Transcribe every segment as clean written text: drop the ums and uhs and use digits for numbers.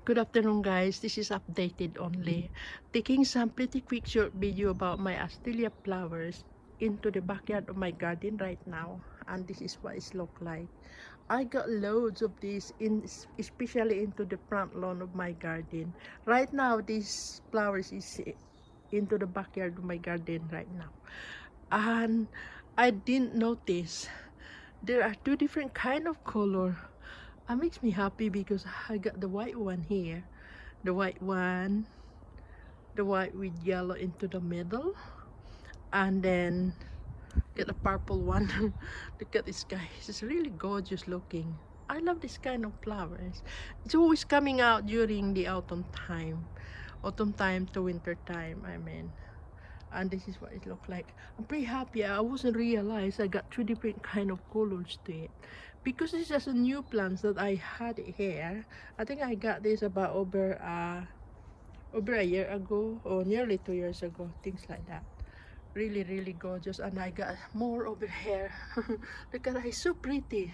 Good afternoon guys, this is updated only. Taking some pretty quick short video about my Astelia flowers into the backyard of my garden right now, and this is what it look like. I got loads of these especially into the front lawn of my garden. Right now these flowers is into the backyard of my garden right now. And I didn't notice there are two different kind of color. It makes me happy because I got the white one here, the white one, the white with yellow into the middle, and then get the purple one. Look at this guy, it's really gorgeous looking. I love this kind of flowers. It's always coming out during the autumn time to winter time, I mean. And this is what it looked like. I'm pretty happy. I wasn't realize I got two different kind of colors to it, because this is just a new plants that I had here. I think I got this about over a year ago, or nearly 2 years ago, things like that. Really gorgeous. And I got more over here. Look at that, it's so pretty.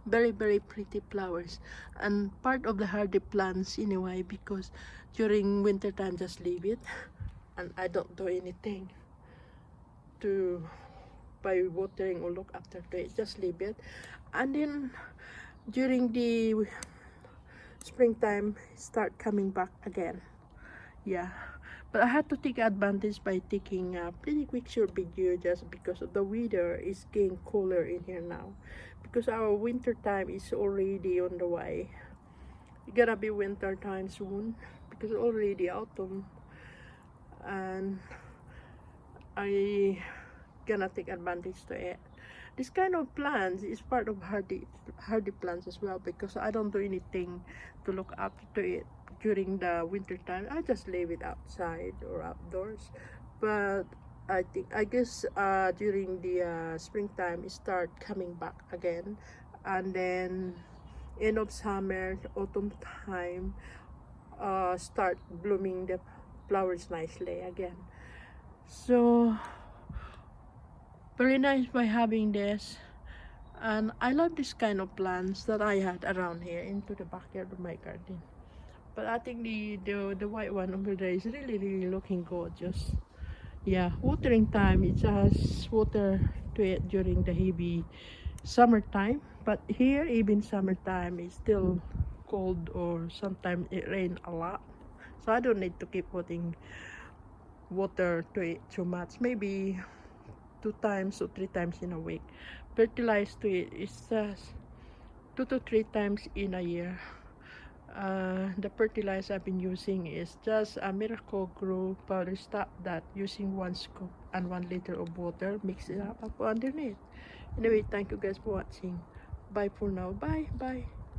Very pretty flowers, and part of the hardy plants anyway, because during winter time just leave it and I don't do anything to by watering or look after to it, just leave it. And then during the springtime start coming back again. Yeah, but I had to take advantage by taking a pretty quick short video, just because of the weather is getting cooler in here now, because our winter time is already on the way. It's gonna be winter time soon because already autumn, and I gonna take advantage to it. This kind of plants is part of hardy plants as well, because I don't do anything to look after it during the winter time. I just leave it outside or outdoors. But I guess during the springtime it start coming back again, and then end of summer, autumn time, start blooming the flowers nicely again. So very nice by having this, and I love this kind of plants that I had around here into the backyard of my garden. But I think the white one over there is really looking gorgeous. Yeah, watering time, it just water to it during the heavy summertime, but here even summertime is still cold, or sometimes it rain a lot, so I don't need to keep putting water to it too much. Maybe 2 times or 3 times in a week. Fertilize to it is just 2 to 3 times in a year. The fertilizer I've been using is just a Miracle-Gro powder stock, that using 1 scoop and 1 liter of water, mix it up underneath. Anyway, thank you guys for watching. Bye for now. Bye.